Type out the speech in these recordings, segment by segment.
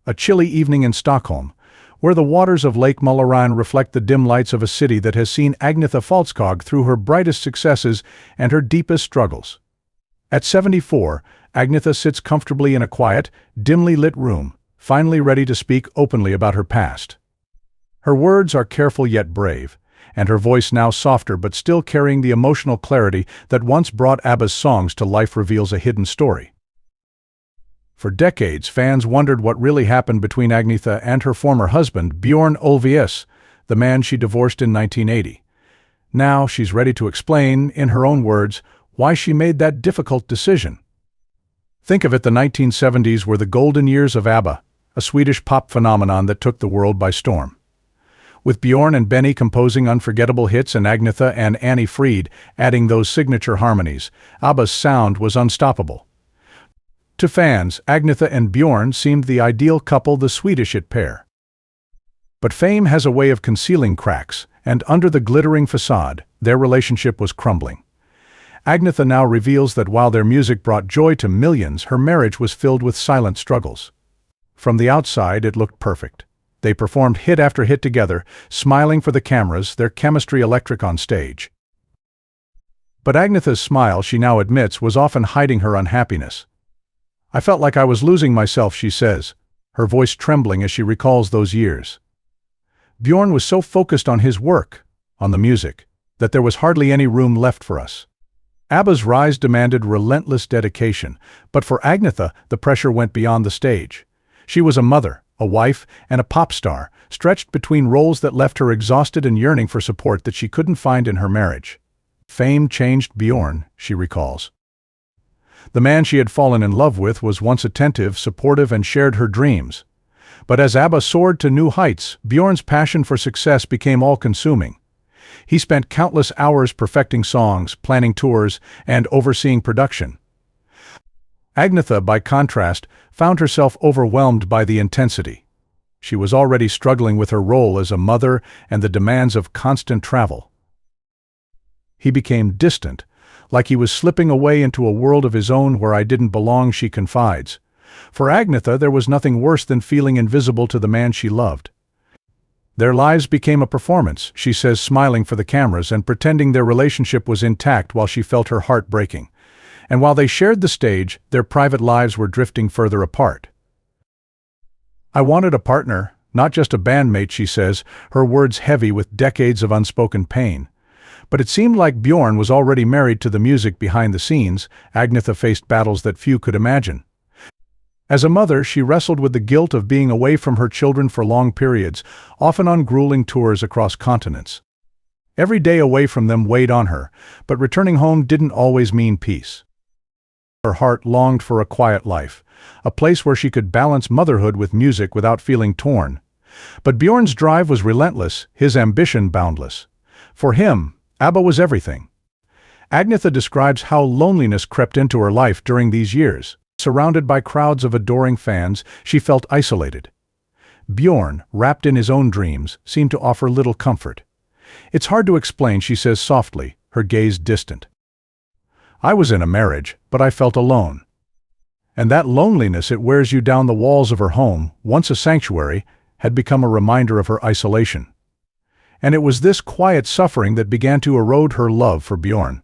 a chilly evening in Stockholm, where the waters of Lake Mälaren reflect the dim lights of a city that has seen Agnetha Faltskog through her brightest successes and her deepest struggles. At 74, Agnetha sits comfortably in a quiet, dimly lit room, finally ready to speak openly about her past. Her words are careful yet brave, and her voice, now softer but still carrying the emotional clarity that once brought ABBA's songs to life, reveals a hidden story. For decades, fans wondered what really happened between Agnetha and her former husband, Bjorn Ulvaeus, the man she divorced in 1980. Now she's ready to explain, in her own words, why she made that difficult decision. Think of it, the 1970s were the golden years of ABBA, a Swedish pop phenomenon that took the world by storm. With Bjorn and Benny composing unforgettable hits and Agnetha and Annie Fried adding those signature harmonies, ABBA's sound was unstoppable. To fans, Agnetha and Bjorn seemed the ideal couple, the Swedish hit pair. But fame has a way of concealing cracks, and under the glittering facade, their relationship was crumbling. Agnetha now reveals that while their music brought joy to millions, her marriage was filled with silent struggles. From the outside, it looked perfect. They performed hit after hit together, smiling for the cameras, their chemistry electric on stage. But Agnetha's smile, she now admits, was often hiding her unhappiness. "I felt like I was losing myself," she says, her voice trembling as she recalls those years. "Bjorn was so focused on his work, on the music, that there was hardly any room left for us." ABBA's rise demanded relentless dedication, but for Agnetha, the pressure went beyond the stage. She was a mother, a wife, and a pop star, stretched between roles that left her exhausted and yearning for support that she couldn't find in her marriage. Fame changed Bjorn, she recalls. The man she had fallen in love with was once attentive, supportive, and shared her dreams. But as ABBA soared to new heights, Bjorn's passion for success became all-consuming. He spent countless hours perfecting songs, planning tours, and overseeing production. Agnetha, by contrast, found herself overwhelmed by the intensity. She was already struggling with her role as a mother and the demands of constant travel. He became distant, like he was slipping away into a world of his own where I didn't belong, she confides. For Agnetha, there was nothing worse than feeling invisible to the man she loved. Their lives became a performance, she says, smiling for the cameras and pretending their relationship was intact while she felt her heart breaking. And while they shared the stage, their private lives were drifting further apart. "I wanted a partner, not just a bandmate," she says, her words heavy with decades of unspoken pain. But it seemed like Bjorn was already married to the music behind the scenes. Agnetha faced battles that few could imagine. As a mother, she wrestled with the guilt of being away from her children for long periods, often on grueling tours across continents. Every day away from them weighed on her, but returning home didn't always mean peace. Her heart longed for a quiet life, a place where she could balance motherhood with music without feeling torn. But Bjorn's drive was relentless, his ambition boundless. For him, ABBA was everything. Agnetha describes how loneliness crept into her life during these years. Surrounded by crowds of adoring fans, she felt isolated. Bjorn, wrapped in his own dreams, seemed to offer little comfort. "It's hard to explain," she says softly, her gaze distant. "I was in a marriage, but I felt alone." And that loneliness, it wears you down. The walls of her home, once a sanctuary, had become a reminder of her isolation. And it was this quiet suffering that began to erode her love for Bjorn.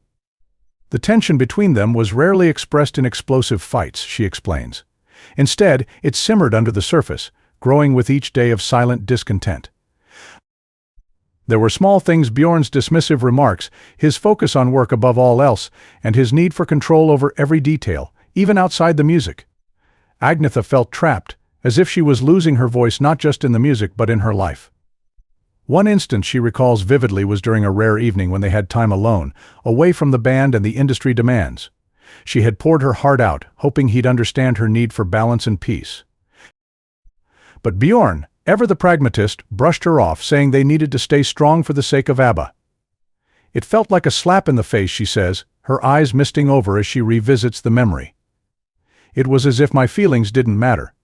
The tension between them was rarely expressed in explosive fights, she explains. Instead, it simmered under the surface, growing with each day of silent discontent. There were small things: Bjorn's dismissive remarks, his focus on work above all else, and his need for control over every detail, even outside the music. Agnetha felt trapped, as if she was losing her voice not just in the music but in her life. One instance she recalls vividly was during a rare evening when they had time alone, away from the band and the industry demands. She had poured her heart out, hoping he'd understand her need for balance and peace. But Bjorn, ever the pragmatist, brushed her off, saying they needed to stay strong for the sake of ABBA. It felt like a slap in the face, she says, her eyes misting over as she revisits the memory. "It was as if my feelings didn't matter.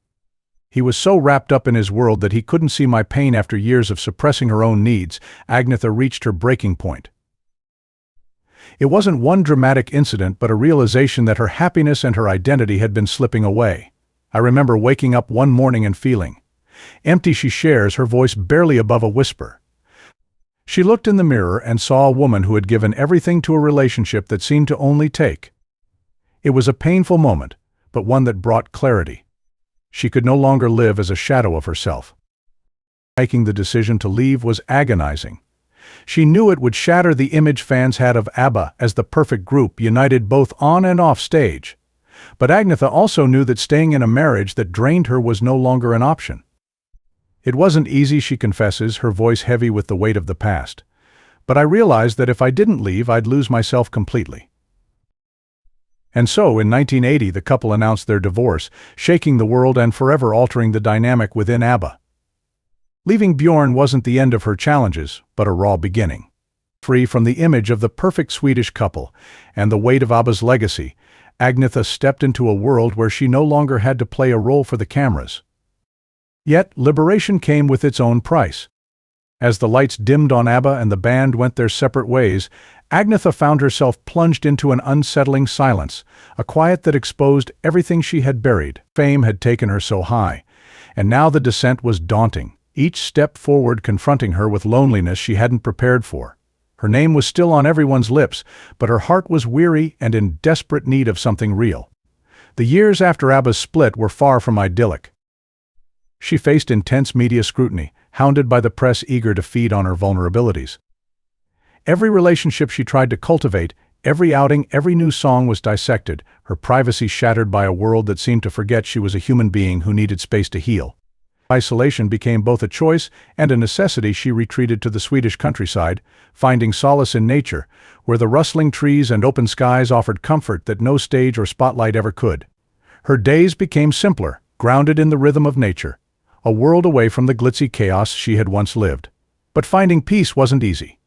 He was so wrapped up in his world that he couldn't see my pain." After years of suppressing her own needs, Agnetha reached her breaking point. It wasn't one dramatic incident but a realization that her happiness and her identity had been slipping away. I remember waking up one morning and feeling empty. She shares, her voice barely above a whisper. She looked in the mirror and saw a woman who had given everything to a relationship that seemed to only take. It was a painful moment, but one that brought clarity. She could no longer live as a shadow of herself. Making the decision to leave was agonizing. She knew it would shatter the image fans had of ABBA as the perfect group, united both on and off stage. But Agnetha also knew that staying in a marriage that drained her was no longer an option. It wasn't easy, she confesses, her voice heavy with the weight of the past. But I realized that if I didn't leave, I'd lose myself completely. And so, in 1980, the couple announced their divorce, shaking the world and forever altering the dynamic within ABBA. Leaving Bjorn wasn't the end of her challenges, but a raw beginning. Free from the image of the perfect Swedish couple and the weight of ABBA's legacy, Agnetha stepped into a world where she no longer had to play a role for the cameras. Yet, liberation came with its own price. As the lights dimmed on ABBA and the band went their separate ways, Agnetha found herself plunged into an unsettling silence, a quiet that exposed everything she had buried. Fame had taken her so high, and now the descent was daunting, each step forward confronting her with loneliness she hadn't prepared for. Her name was still on everyone's lips, but her heart was weary and in desperate need of something real. The years after ABBA's split were far from idyllic. She faced intense media scrutiny, hounded by the press eager to feed on her vulnerabilities. Every relationship she tried to cultivate, every outing, every new song was dissected, her privacy shattered by a world that seemed to forget she was a human being who needed space to heal. Isolation became both a choice and a necessity. She retreated to the Swedish countryside, finding solace in nature, where the rustling trees and open skies offered comfort that no stage or spotlight ever could. Her days became simpler, grounded in the rhythm of nature, a world away from the glitzy chaos she had once lived. But finding peace wasn't easy.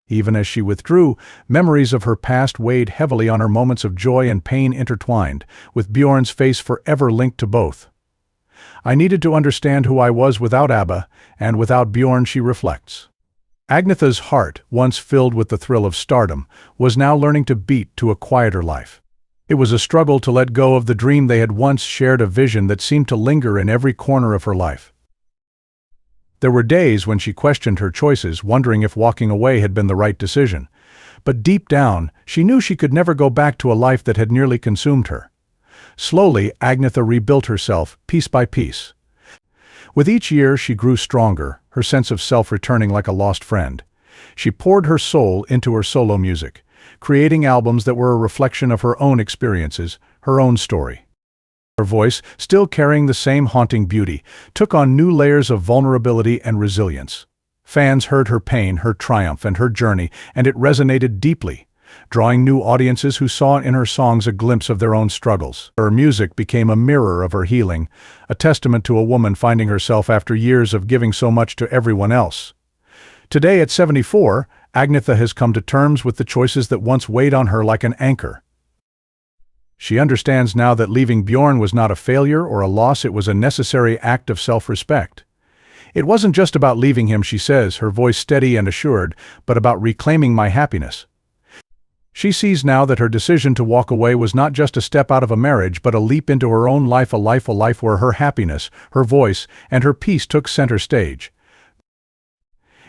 Even as she withdrew, memories of her past weighed heavily on her, moments of joy and pain intertwined, with Bjorn's face forever linked to both. I needed to understand who I was without ABBA, and without Bjorn, she reflects. Agnetha's heart, once filled with the thrill of stardom, was now learning to beat to a quieter life. It was a struggle to let go of the dream they had once shared, a vision that seemed to linger in every corner of her life. There were days when she questioned her choices, wondering if walking away had been the right decision. But deep down, she knew she could never go back to a life that had nearly consumed her. Slowly, Agnetha rebuilt herself, piece by piece. With each year, she grew stronger, her sense of self returning like a lost friend. She poured her soul into her solo music, creating albums that were a reflection of her own experiences, her own story. Her voice, still carrying the same haunting beauty, took on new layers of vulnerability and resilience. Fans heard her pain, her triumph, and her journey, and it resonated deeply, drawing new audiences who saw in her songs a glimpse of their own struggles. Her music became a mirror of her healing, a testament to a woman finding herself after years of giving so much to everyone else. Today, at 74, Agnetha has come to terms with the choices that once weighed on her like an anchor. She understands now that leaving Bjorn was not a failure or a loss, it was a necessary act of self-respect. It wasn't just about leaving him, she says, her voice steady and assured, but about reclaiming my happiness. She sees now that her decision to walk away was not just a step out of a marriage, but a leap into her own life, a life where her happiness, her voice, and her peace took center stage.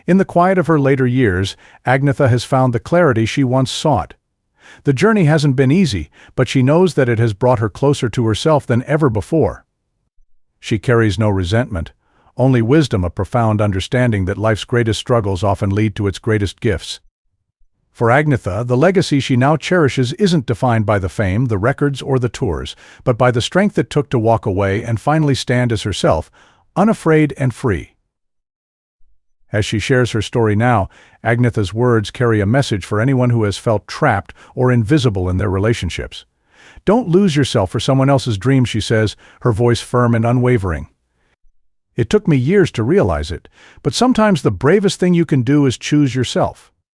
In the quiet of her later years, Agnetha has found the clarity she once sought. The journey hasn't been easy, but she knows that it has brought her closer to herself than ever before. She carries no resentment, only wisdom, a profound understanding that life's greatest struggles often lead to its greatest gifts. For Agnetha, the legacy she now cherishes isn't defined by the fame, the records, or the tours, but by the strength it took to walk away and finally stand as herself, unafraid and free. As she shares her story now, Agnetha's words carry a message for anyone who has felt trapped or invisible in their relationships. Don't lose yourself for someone else's dreams, she says, her voice firm and unwavering. It took me years to realize it, but sometimes the bravest thing you can do is choose yourself.